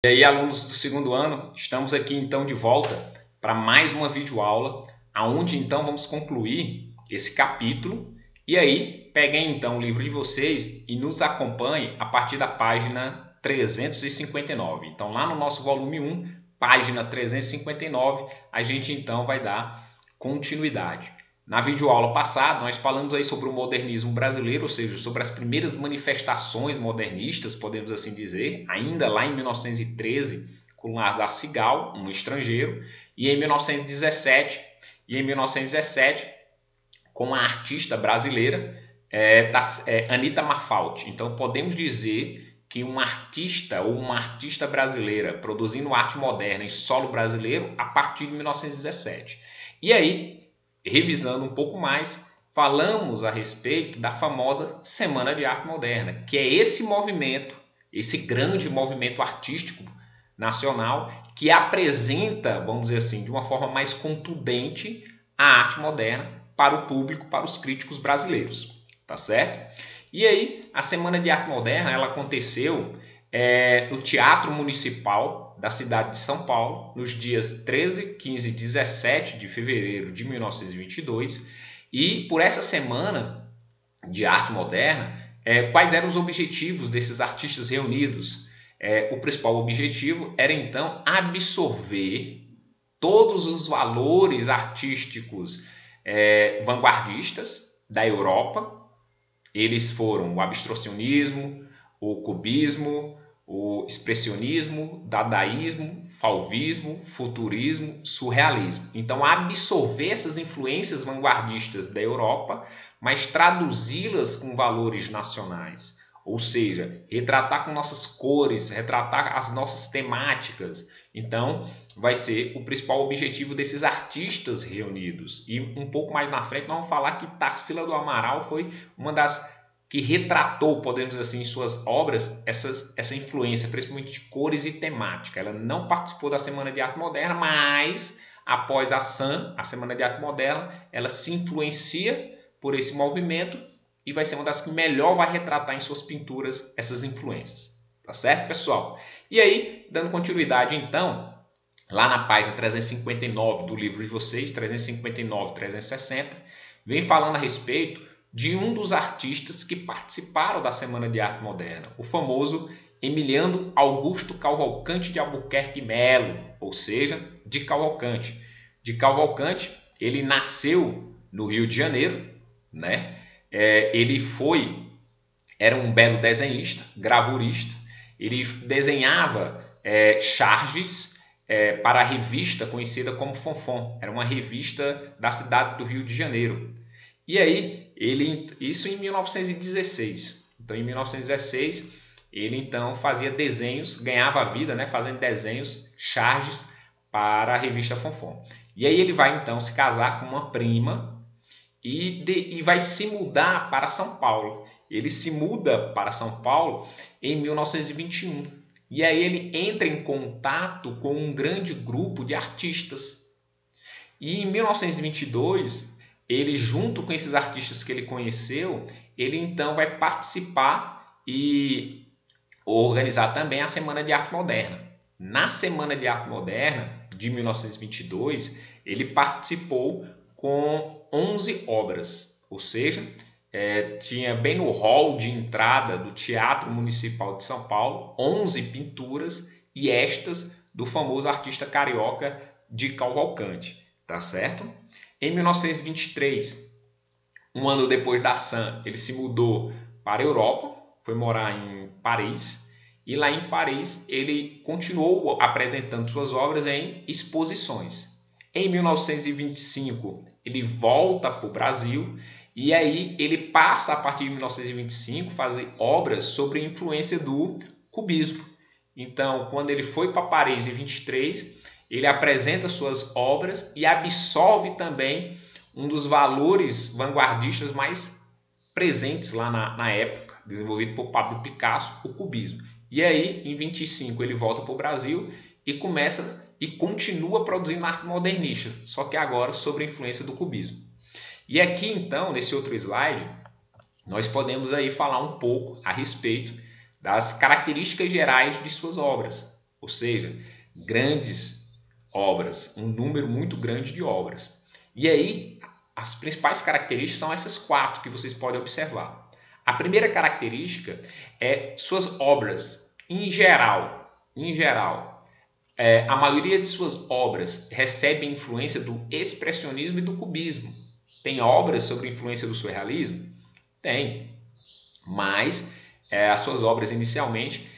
E aí, alunos do segundo ano, estamos aqui então de volta para mais uma videoaula, aonde então vamos concluir esse capítulo. E aí, peguem então o livro de vocês e nos acompanhem a partir da página 359. Então, lá no nosso volume 1, página 359, a gente então vai dar continuidade. Na videoaula passada, nós falamos aí sobre o modernismo brasileiro, ou seja, sobre as primeiras manifestações modernistas, podemos assim dizer, ainda lá em 1913, com Lázaro Cigal, um estrangeiro, e em 1917, com a artista brasileira Anita Malfatti. Então, podemos dizer que um artista ou uma artista brasileira produzindo arte moderna em solo brasileiro a partir de 1917. E aí, revisando um pouco mais, falamos a respeito da famosa Semana de Arte Moderna, que é esse movimento, esse grande movimento artístico nacional que apresenta, vamos dizer assim, de uma forma mais contundente a arte moderna para o público, para os críticos brasileiros, tá certo? E aí, a Semana de Arte Moderna, ela aconteceu no Teatro Municipal da cidade de São Paulo, nos dias 13, 15 e 17 de fevereiro de 1922. E por essa Semana de Arte Moderna, quais eram os objetivos desses artistas reunidos? O principal objetivo era então absorver todos os valores artísticos vanguardistas da Europa. Eles foram o abstracionismo, o cubismo, o expressionismo, dadaísmo, fauvismo, futurismo, surrealismo. Então, absorver essas influências vanguardistas da Europa, mas traduzi-las com valores nacionais. Ou seja, retratar com nossas cores, retratar as nossas temáticas. Então, vai ser o principal objetivo desses artistas reunidos. E um pouco mais na frente, nós vamos falar que Tarsila do Amaral foi uma das que retratou, podemos dizer assim, em suas obras, essa influência, principalmente de cores e temática. Ela não participou da Semana de Arte Moderna, mas após a SAM, a Semana de Arte Moderna, ela se influencia por esse movimento e vai ser uma das que melhor vai retratar em suas pinturas essas influências. Tá certo, pessoal? E aí, dando continuidade, então, lá na página 359 do livro de vocês, 359 e 360, vem falando a respeito de um dos artistas que participaram da Semana de Arte Moderna, o famoso Emiliano Augusto Cavalcante de Albuquerque Melo, ou seja, de Cavalcante. De Cavalcante, ele nasceu no Rio de Janeiro, né? Era um belo desenhista, gravurista. Ele desenhava charges para a revista conhecida como Fonfon. Era uma revista da cidade do Rio de Janeiro. E aí, isso em 1916. Então, em 1916, ele então fazia desenhos, ganhava a vida, né, fazendo desenhos, charges para a revista Fonfon. E aí ele vai então se casar com uma prima e vai se mudar para São Paulo. Ele se muda para São Paulo em 1921. E aí ele entra em contato com um grande grupo de artistas. E em 1922, ele, junto com esses artistas que ele conheceu, ele então vai participar e organizar também a Semana de Arte Moderna. Na Semana de Arte Moderna de 1922, ele participou com 11 obras, ou seja, tinha bem no hall de entrada do Teatro Municipal de São Paulo 11 pinturas e estas do famoso artista carioca de Cavalcante, tá certo? Em 1923, um ano depois da SAM, ele se mudou para a Europa, foi morar em Paris, e lá em Paris ele continuou apresentando suas obras em exposições. Em 1925, ele volta para o Brasil e aí ele passa, a partir de 1925, a fazer obras sobre a influência do cubismo. Então, quando ele foi para Paris em 23, ele apresenta suas obras e absorve também um dos valores vanguardistas mais presentes lá na época, desenvolvido por Pablo Picasso, o cubismo. E aí, em 25, ele volta para o Brasil e começa e continua produzindo arte modernista, só que agora sob a influência do cubismo. E aqui, então, nesse outro slide, nós podemos aí falar um pouco a respeito das características gerais de suas obras. ou seja, grandes obras, um número muito grande de obras. E aí, as principais características são essas 4 que vocês podem observar. A primeira característica é suas obras, em geral, a maioria de suas obras recebe influência do expressionismo e do cubismo. Tem obras sobre influência do surrealismo? Tem, mas as suas obras inicialmente,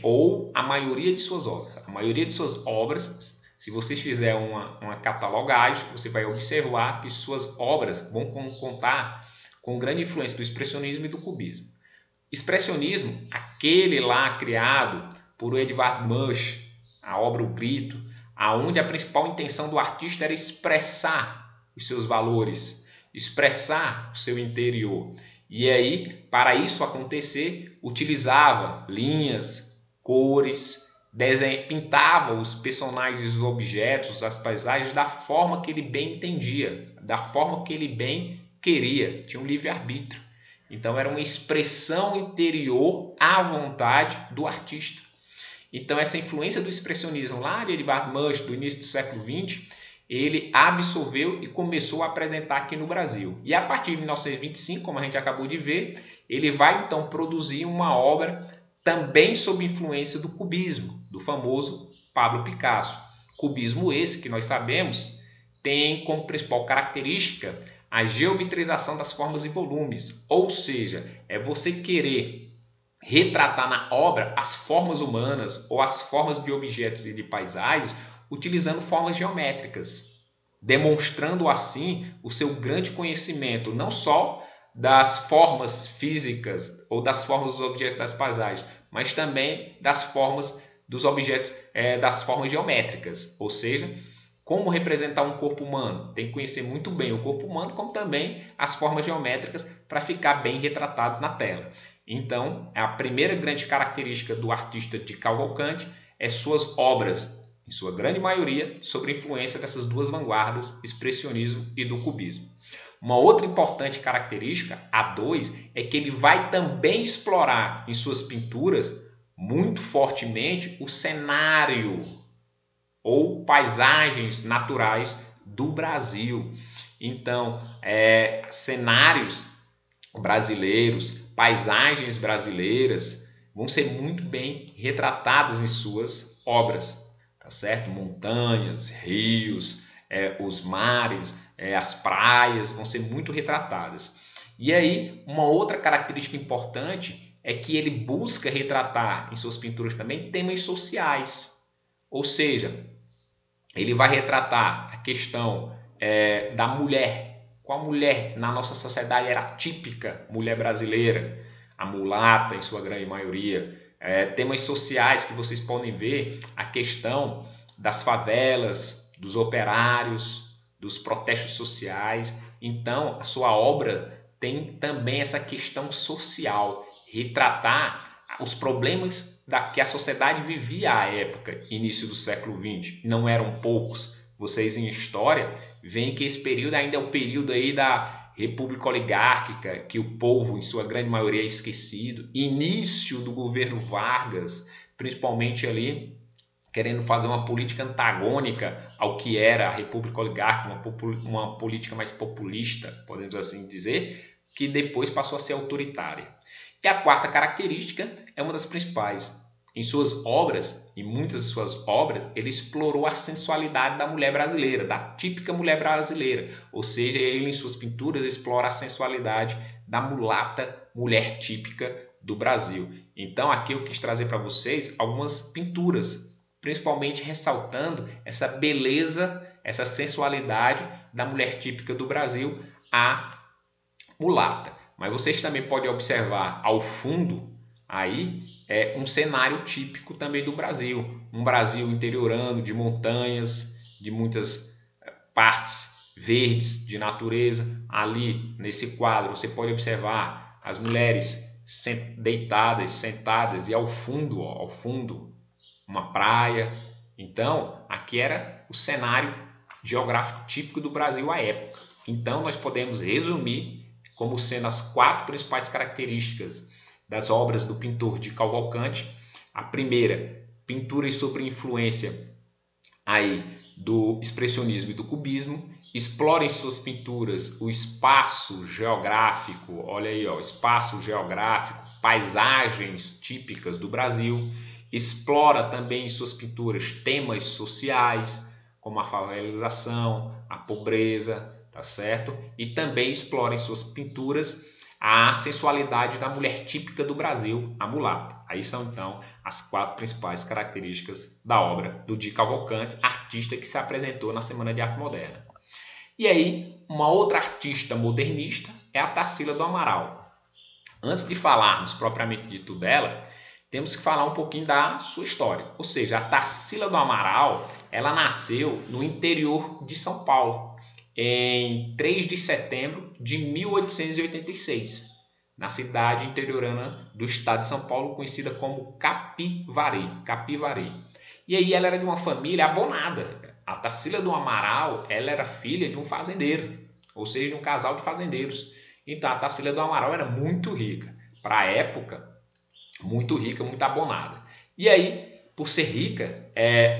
ou a maioria de suas obras, se você fizer uma catalogagem, você vai observar que suas obras vão contar com grande influência do expressionismo e do cubismo. Expressionismo, aquele lá criado por Edvard Munch, a obra O Grito, aonde a principal intenção do artista era expressar os seus valores, expressar o seu interior. E aí, para isso acontecer, utilizava linhas, cores, pintava os personagens, os objetos, as paisagens da forma que ele bem entendia, da forma que ele bem queria. Tinha um livre-arbítrio. Então, era uma expressão interior à vontade do artista. Então, essa influência do expressionismo lá de Edvard Munch, do início do século XX, ele absorveu e começou a apresentar aqui no Brasil. E a partir de 1925, como a gente acabou de ver, ele vai então produzir uma obra também sob influência do cubismo, do famoso Pablo Picasso. Cubismo esse que nós sabemos tem como principal característica a geometrização das formas e volumes, ou seja, é você querer retratar na obra as formas humanas ou as formas de objetos e de paisagens utilizando formas geométricas, demonstrando assim o seu grande conhecimento, não só das formas físicas ou das formas dos objetos das paisagens, mas também das formas dos objetos, das formas geométricas, ou seja, como representar um corpo humano. Tem que conhecer muito bem o corpo humano, como também as formas geométricas para ficar bem retratado na tela. Então, a primeira grande característica do artista de Cavalcante é suas obras, em sua grande maioria, sob influência dessas duas vanguardas, expressionismo e do cubismo. Uma outra importante característica, a 2, é que ele vai também explorar em suas pinturas muito fortemente o cenário ou paisagens naturais do Brasil. Então, cenários brasileiros, paisagens brasileiras vão ser muito bem retratadas em suas obras, tá certo? Montanhas, rios, os mares, as praias vão ser muito retratadas. E aí, uma outra característica importante é que ele busca retratar em suas pinturas também temas sociais. Ou seja, ele vai retratar a questão da mulher. Qual mulher na nossa sociedade era a típica mulher brasileira? A mulata, em sua grande maioria. Temas sociais que vocês podem ver, a questão das favelas, dos operários, dos protestos sociais. Então, a sua obra tem também essa questão social, retratar os problemas que a sociedade vivia à época, início do século XX. Não eram poucos. Vocês em história veem que esse período ainda é o período aí da República Oligárquica, que o povo, em sua grande maioria, é esquecido. Início do governo Vargas, principalmente ali, querendo fazer uma política antagônica ao que era a República Oligárquica, uma política mais populista, podemos assim dizer, que depois passou a ser autoritária. E a quarta característica é uma das principais. Em suas obras, em muitas de suas obras, ele explorou a sensualidade da mulher brasileira, da típica mulher brasileira. Ou seja, ele em suas pinturas explora a sensualidade da mulata, mulher típica do Brasil. Então aqui eu quis trazer para vocês algumas pinturas, principalmente ressaltando essa beleza, essa sensualidade da mulher típica do Brasil, a mulata. Mas vocês também podem observar ao fundo aí um cenário típico também do Brasil. Um Brasil interiorano, de montanhas, de muitas partes verdes, de natureza. Ali, nesse quadro, você pode observar as mulheres deitadas, sentadas, e ao fundo, uma praia. Então, aqui era o cenário geográfico típico do Brasil à época. Então, nós podemos resumir como sendo as 4 principais características das obras do pintor de Cavalcante, A primeira, pinturas sobre influência aí do expressionismo e do cubismo. Explora em suas pinturas o espaço geográfico, olha aí, ó, espaço geográfico, paisagens típicas do Brasil. Explora também em suas pinturas temas sociais, como a favelização, a pobreza, tá certo? E também explora em suas pinturas a sensualidade da mulher típica do Brasil, a mulata. Aí são então as 4 principais características da obra do Di Cavalcanti, artista que se apresentou na Semana de Arte Moderna. E aí, uma outra artista modernista é a Tarsila do Amaral. Antes de falarmos propriamente dito dela, temos que falar um pouquinho da sua história. Ou seja, a Tarsila do Amaral, ela nasceu no interior de São Paulo, em 3 de setembro de 1886, na cidade interiorana do estado de São Paulo, conhecida como Capivari. E aí ela era de uma família abonada. A Tarsila do Amaral, ela era filha de um fazendeiro, ou seja, de um casal de fazendeiros. Então a Tarsila do Amaral era muito rica, para a época, muito rica, muito abonada. E aí, por ser rica,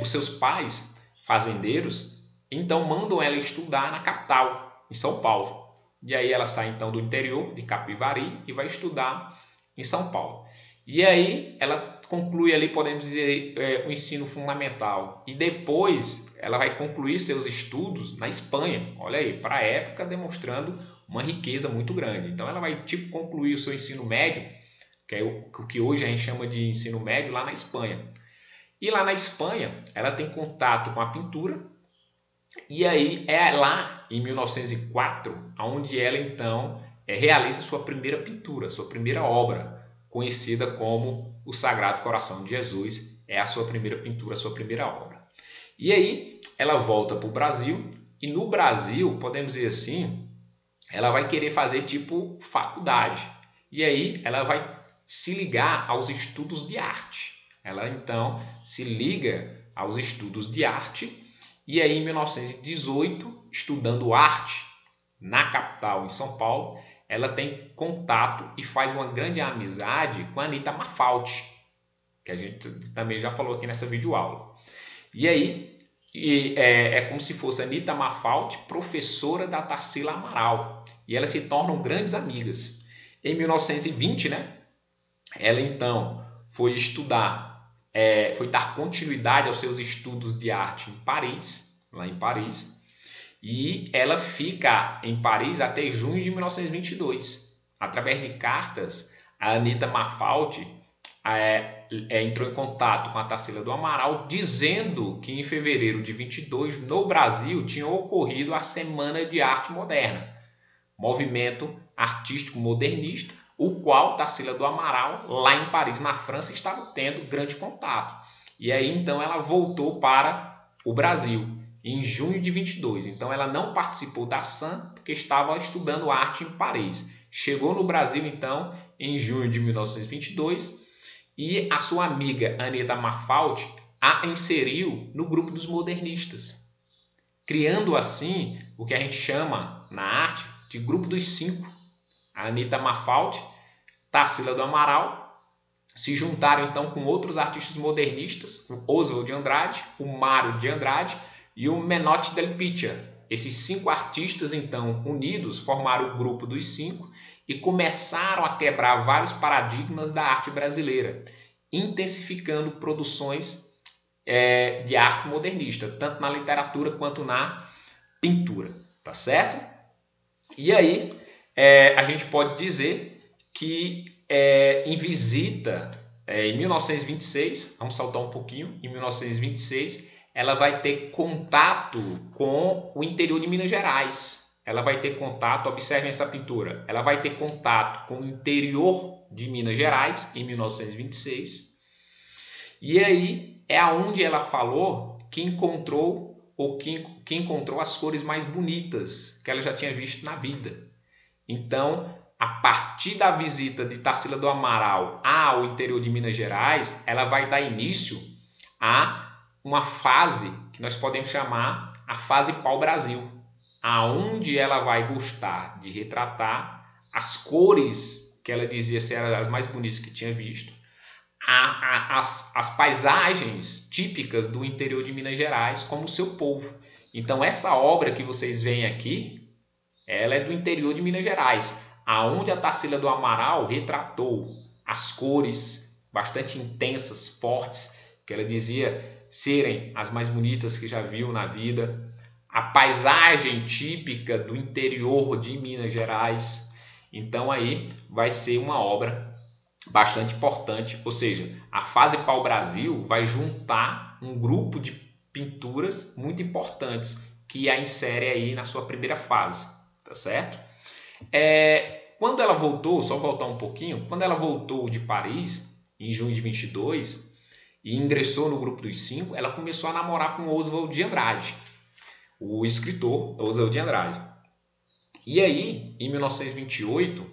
os seus pais, fazendeiros, então mandam ela estudar na capital, em São Paulo. E aí ela sai então do interior de Capivari e vai estudar em São Paulo. E aí ela conclui ali, podemos dizer, o ensino fundamental. E depois ela vai concluir seus estudos na Espanha. Olha aí, para a época demonstrando uma riqueza muito grande. Então ela vai concluir o seu ensino médio, que é o que hoje a gente chama de ensino médio, lá na Espanha. E lá na Espanha ela tem contato com a pintura. E aí é lá, em 1904, onde ela então realiza sua primeira pintura, sua primeira obra, conhecida como O Sagrado Coração de Jesus. É a sua primeira pintura, a sua primeira obra. E aí ela volta para o Brasil, e no Brasil, podemos dizer assim, ela vai querer fazer tipo faculdade. E aí ela vai se ligar aos estudos de arte. Ela então se liga aos estudos de arte. E aí, em 1918, estudando arte na capital, em São Paulo, ela tem contato e faz uma grande amizade com a Anita Malfatti, que a gente também já falou aqui nessa videoaula. E aí, é como se fosse a Anita Malfatti, professora da Tarsila Amaral. E elas se tornam grandes amigas. Em 1920, né, ela então foi estudar, foi dar continuidade aos seus estudos de arte em Paris, lá em Paris, e ela fica em Paris até junho de 1922. Através de cartas, a Anita Malfatti entrou em contato com a Tarsila do Amaral, dizendo que em fevereiro de 22, no Brasil, tinha ocorrido a Semana de Arte Moderna, movimento artístico modernista, o qual Tarsila do Amaral, lá em Paris, na França, estava tendo grande contato. E aí, então, ela voltou para o Brasil, em junho de 22. Então, ela não participou da SAM, porque estava estudando arte em Paris. Chegou no Brasil, então, em junho de 1922, e a sua amiga Anita Malfatti a inseriu no grupo dos modernistas, criando, assim, o que a gente chama, na arte, de grupo dos 5. A Anita Malfatti, Tarsila do Amaral, se juntaram então com outros artistas modernistas, o Oswald de Andrade, o Mário de Andrade e o Menotti del Pitta. Esses 5 artistas então unidos formaram o grupo dos 5 e começaram a quebrar vários paradigmas da arte brasileira, intensificando produções de arte modernista, tanto na literatura quanto na pintura, tá certo? E aí a gente pode dizer que em visita, em 1926, vamos saltar um pouquinho, em 1926, ela vai ter contato com o interior de Minas Gerais. Ela vai ter contato, observem essa pintura, ela vai ter contato com o interior de Minas Gerais, em 1926. E aí é aonde ela falou que encontrou, que encontrou as cores mais bonitas que ela já tinha visto na vida. Então, a partir da visita de Tarsila do Amaral ao interior de Minas Gerais, ela vai dar início a uma fase que nós podemos chamar a fase pau-brasil, aonde ela vai gostar de retratar as cores que ela dizia ser as mais bonitas que tinha visto, as paisagens típicas do interior de Minas Gerais como o seu povo. Então essa obra que vocês veem aqui, ela é do interior de Minas Gerais, aonde a Tarsila do Amaral retratou as cores bastante intensas, fortes, que ela dizia serem as mais bonitas que já viu na vida, a paisagem típica do interior de Minas Gerais. Então aí vai ser uma obra bastante importante, ou seja, a fase pau-brasil vai juntar um grupo de pinturas muito importantes que a insere aí na sua primeira fase, tá certo? Quando ela voltou, só voltar um pouquinho, quando ela voltou de Paris, em junho de 22, e ingressou no grupo dos 5, ela começou a namorar com Oswald de Andrade, o escritor Oswald de Andrade. E aí, em 1928,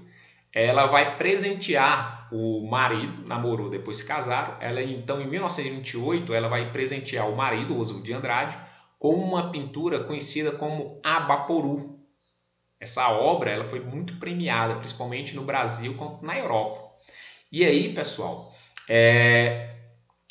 ela vai presentear o marido, namorou, depois se casaram. Ela, então, em 1928, ela vai presentear o marido, Oswald de Andrade, com uma pintura conhecida como Abaporu. Essa obra ela foi muito premiada, principalmente no Brasil quanto na Europa. E aí, pessoal,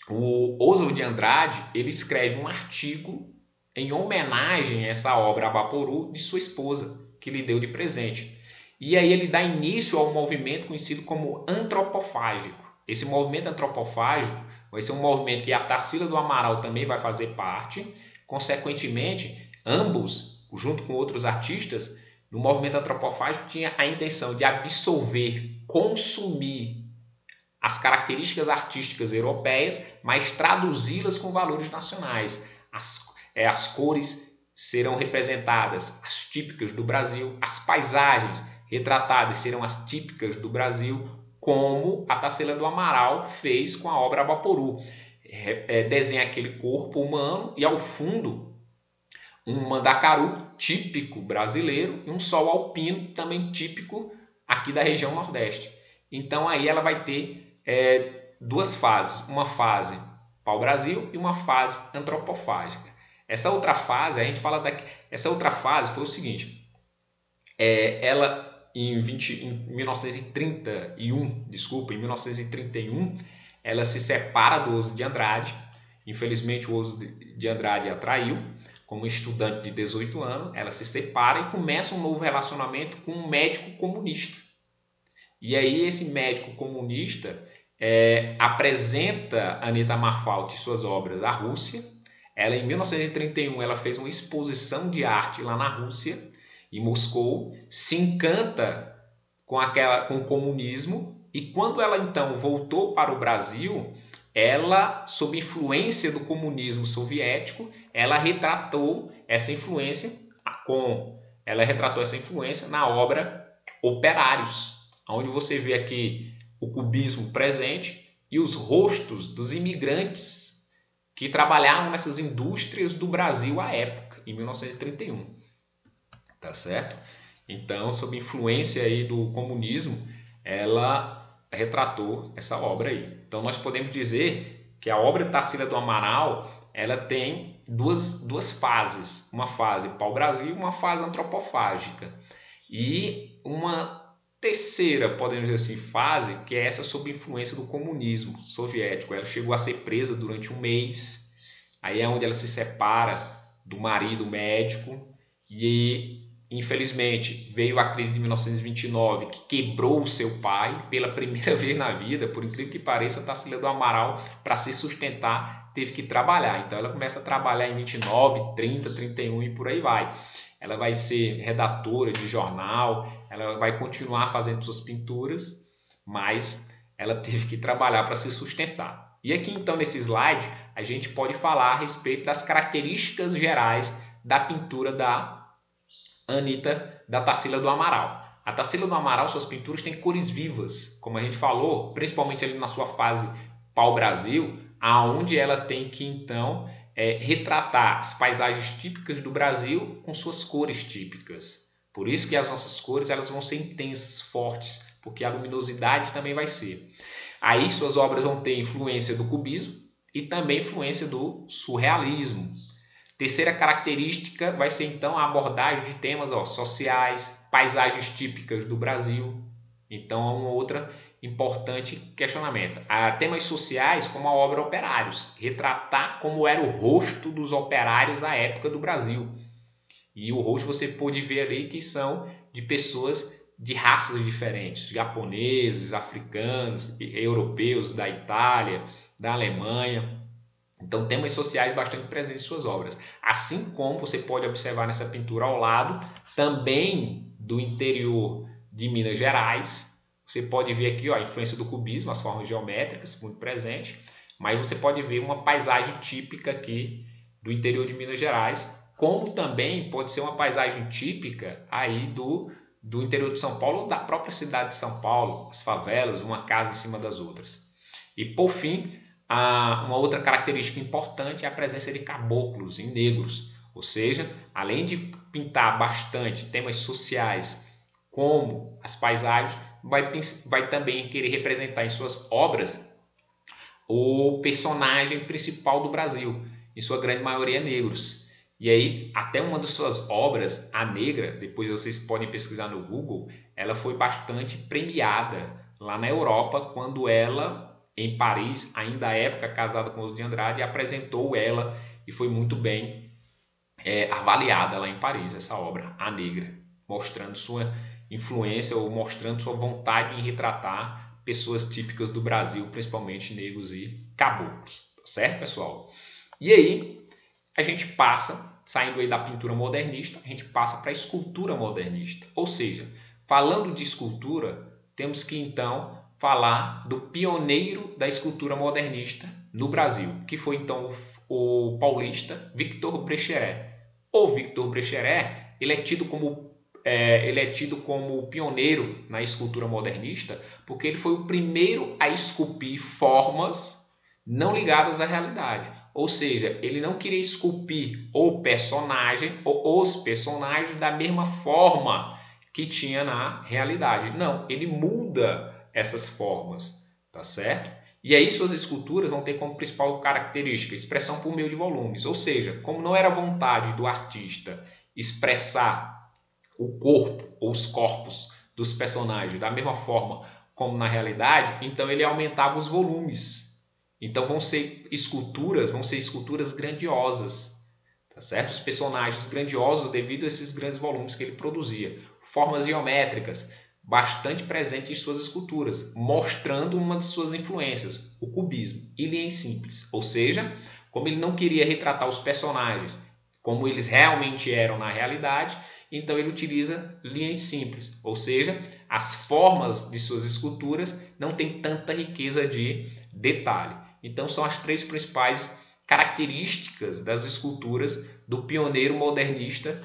o Oswald de Andrade ele escreve um artigo em homenagem a essa obra Abaporu de sua esposa, que lhe deu de presente. E aí ele dá início ao movimento conhecido como antropofágico. Esse movimento antropofágico vai ser um movimento que a Tarsila do Amaral também vai fazer parte. Consequentemente, ambos, junto com outros artistas, no movimento antropofágico tinha a intenção de absorver, consumir as características artísticas europeias, mas traduzi-las com valores nacionais. As cores serão representadas, as típicas do Brasil, as paisagens retratadas serão as típicas do Brasil, como a Tarsila do Amaral fez com a obra Abaporu. Desenha aquele corpo humano e ao fundo um mandacaru típico brasileiro e um sol alpino também típico aqui da região Nordeste. Então aí ela vai ter duas fases, uma fase pau-brasil e uma fase antropofágica. Essa outra fase, a gente fala essa outra fase foi o seguinte, ela em 1931, ela se separa do Oswald de Andrade. Infelizmente o Oswald de Andrade a traiu. Como estudante de 18 anos, ela se separa e começa um novo relacionamento com um médico comunista. E aí esse médico comunista apresenta Anita Marfalt e suas obras à Rússia. Ela, em 1931, ela fez uma exposição de arte lá na Rússia, em Moscou, se encanta com o comunismo e quando ela então voltou para o Brasil, ela, sob influência do comunismo soviético, ela retratou essa influência na obra Operários, onde você vê aqui o cubismo presente e os rostos dos imigrantes que trabalhavam nessas indústrias do Brasil à época, em 1931. Tá certo? Então, sob influência aí do comunismo, ela retratou essa obra aí. Então, nós podemos dizer que a obra Tarsila do Amaral, ela tem duas fases. Uma fase pau-brasil e uma fase antropofágica. E uma terceira, podemos dizer assim, fase, que é essa sob influência do comunismo soviético. Ela chegou a ser presa durante um mês. Aí é onde ela se separa do marido médico e infelizmente veio a crise de 1929 que quebrou o seu pai pela primeira vez na vida. Por incrível que pareça, a Tarsila do Amaral, para se sustentar, teve que trabalhar. Então ela começa a trabalhar em 29, 30, 31 e por aí vai. Ela vai ser redatora de jornal, ela vai continuar fazendo suas pinturas, mas ela teve que trabalhar para se sustentar. E aqui então nesse slide a gente pode falar a respeito das características gerais da pintura da Anita, da Tarsila do Amaral. A Tarsila do Amaral, suas pinturas têm cores vivas, como a gente falou, principalmente ali na sua fase pau-brasil, aonde ela tem que então retratar as paisagens típicas do Brasil com suas cores típicas. Por isso que as nossas cores elas vão ser intensas, fortes, porque a luminosidade também vai ser. Aí suas obras vão ter influência do cubismo e também influência do surrealismo. Terceira característica vai ser então a abordagem de temas sociais, paisagens típicas do Brasil. Então é uma outra importante questionamento. Há temas sociais como a obra Operários, retratar como era o rosto dos operários à época do Brasil. E o rosto você pode ver ali que são de pessoas de raças diferentes, japoneses, africanos, europeus, da Itália, da Alemanha. Então, temas sociais bastante presentes em suas obras. Assim como você pode observar nessa pintura ao lado, também do interior de Minas Gerais. Você pode ver aqui, ó, a influência do cubismo, as formas geométricas muito presente, mas você pode ver uma paisagem típica aqui do interior de Minas Gerais, como também pode ser uma paisagem típica aí do interior de São Paulo, ou da própria cidade de São Paulo, as favelas, uma casa em cima das outras. E por fim, uma outra característica importante é a presença de caboclos e negros, ou seja, além de pintar bastante temas sociais como as paisagens, vai também querer representar em suas obras o personagem principal do Brasil, em sua grande maioria negros. E aí, até uma das suas obras, A Negra, depois vocês podem pesquisar no Google, ela foi bastante premiada lá na Europa, quando ela, em Paris, ainda à época casada com Oswald de Andrade, apresentou ela e foi muito bem avaliada lá em Paris, essa obra, A Negra, mostrando sua influência ou mostrando sua vontade em retratar pessoas típicas do Brasil, principalmente negros e caboclos. Tá certo, pessoal? E aí, a gente passa, saindo aí da pintura modernista, a gente passa para a escultura modernista. Ou seja, falando de escultura, temos que então falar do pioneiro da escultura modernista no Brasil, que foi então o paulista Victor Brecheret. O Victor Brecheret, ele é tido como pioneiro na escultura modernista, porque ele foi o primeiro a esculpir formas não ligadas à realidade. Ou seja, ele não queria esculpir o personagem ou os personagens da mesma forma que tinha na realidade. Não, ele muda essas formas, tá certo? E aí suas esculturas vão ter como principal característica expressão por meio de volumes. Ou seja, como não era vontade do artista expressar o corpo ou os corpos dos personagens da mesma forma como na realidade, então ele aumentava os volumes. Então vão ser esculturas grandiosas, tá certo? Os personagens grandiosos devido a esses grandes volumes que ele produzia. Formas geométricas, bastante presentes em suas esculturas, mostrando uma de suas influências, o cubismo e linhas simples. Ou seja, como ele não queria retratar os personagens como eles realmente eram na realidade, então ele utiliza linhas simples, ou seja, as formas de suas esculturas não têm tanta riqueza de detalhe. Então são as três principais características das esculturas do pioneiro modernista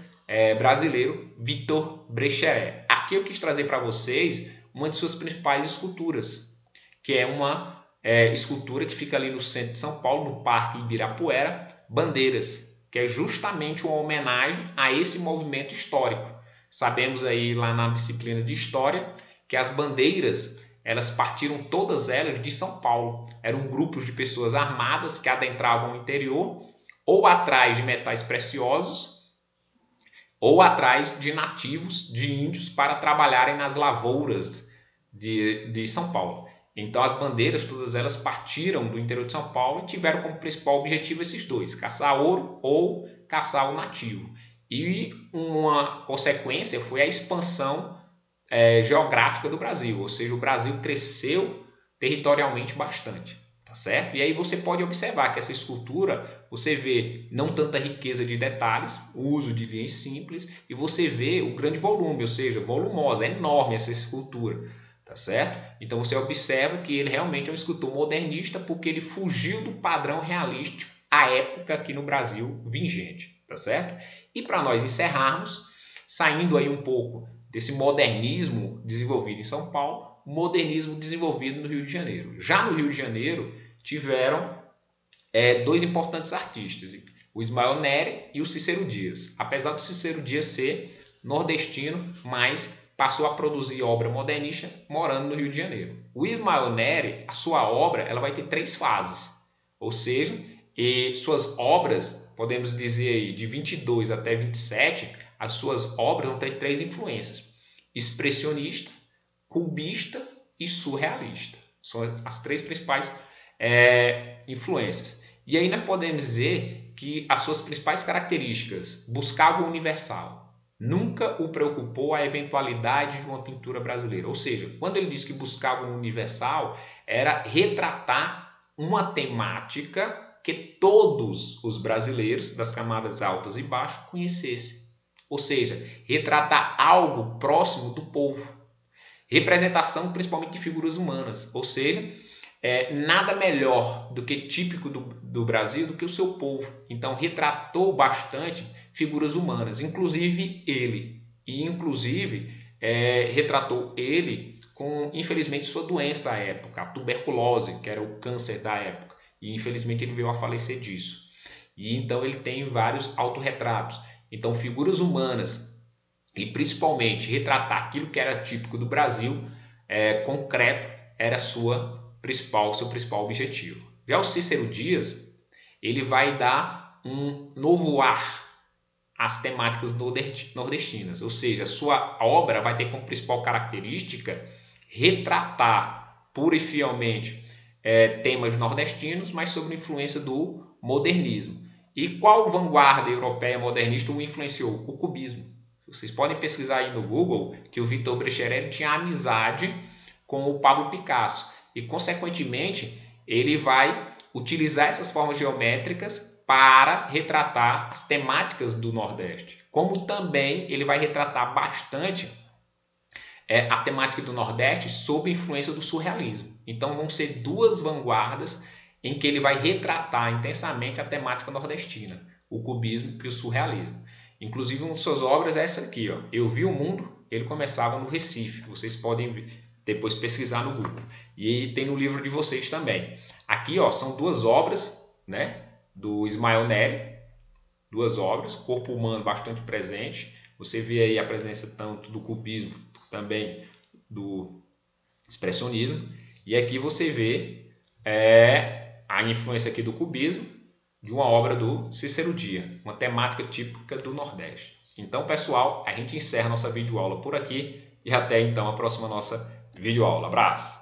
brasileiro Victor Brecheret. Aqui eu quis trazer para vocês uma de suas principais esculturas, que é uma escultura que fica ali no centro de São Paulo, no Parque Ibirapuera, Bandeiras, que é justamente uma homenagem a esse movimento histórico. Sabemos aí lá na disciplina de História que as bandeiras, elas partiram todas elas de São Paulo. Eram grupos de pessoas armadas que adentravam o interior, ou atrás de metais preciosos, ou atrás de nativos, de índios, para trabalharem nas lavouras de São Paulo. Então as bandeiras, todas elas partiram do interior de São Paulo e tiveram como principal objetivo esses dois, caçar ouro ou caçar o nativo. E uma consequência foi a expansão geográfica do Brasil, ou seja, o Brasil cresceu territorialmente bastante, tá certo? E aí você pode observar que essa escultura, você vê não tanta riqueza de detalhes, o uso de linhas simples, e você vê o grande volume, ou seja, volumosa, é enorme essa escultura, tá certo? Então você observa que ele realmente é um escultor modernista porque ele fugiu do padrão realístico à época aqui no Brasil vigente, tá certo? E para nós encerrarmos, saindo aí um pouco desse modernismo desenvolvido em São Paulo, o modernismo desenvolvido no Rio de Janeiro. Já no Rio de Janeiro tiveram dois importantes artistas, o Ismael Nery e o Cícero Dias. Apesar do Cícero Dias ser nordestino, mas passou a produzir obra modernista morando no Rio de Janeiro. O Ismael Nery, a sua obra, ela vai ter 3 fases, ou seja, suas obras, podemos dizer aí, de 22 até 27, as suas obras vão ter 3 influências: expressionista, cubista e surrealista. São as três principais influências. E aí nós podemos dizer que as suas principais características: buscava o universal, nunca o preocupou a eventualidade de uma pintura brasileira. Ou seja, quando ele diz que buscava o universal, era retratar uma temática que todos os brasileiros das camadas altas e baixas conhecessem. Ou seja, retratar algo próximo do povo. Representação principalmente de figuras humanas. Ou seja, nada melhor do que típico do Brasil do que o seu povo. Então retratou bastante figuras humanas, inclusive ele. E inclusive retratou ele com, infelizmente, sua doença à época, a tuberculose, que era o câncer da época. E infelizmente ele veio a falecer disso. E então ele tem vários autorretratos. Então figuras humanas e principalmente retratar aquilo que era típico do Brasil, concreto, era seu principal objetivo. Já o Cícero Dias, ele vai dar um novo ar às temáticas nordestinas, ou seja, sua obra vai ter como principal característica retratar pura e fielmente temas nordestinos, mas sob a influência do modernismo. E qual vanguarda europeia modernista o influenciou? O cubismo. Vocês podem pesquisar aí no Google que o Victor Brecheret tinha amizade com o Pablo Picasso e, consequentemente, ele vai utilizar essas formas geométricas para retratar as temáticas do Nordeste, como também ele vai retratar bastante a temática do Nordeste sob a influência do surrealismo. Então vão ser duas vanguardas em que ele vai retratar intensamente a temática nordestina, o cubismo e o surrealismo. Inclusive, uma de suas obras é essa aqui, ó. Eu Vi o Mundo, ele começava no Recife. Vocês podem depois pesquisar no Google. E tem no livro de vocês também. Aqui, ó, são duas obras, né, do Ismael Nelli, duas obras, corpo humano bastante presente. Você vê aí a presença tanto do cubismo, também do expressionismo. E aqui você vê a influência aqui do cubismo de uma obra do Cícero Dias, uma temática típica do Nordeste. Então, pessoal, a gente encerra nossa videoaula por aqui e até então a próxima nossa videoaula. Abraço!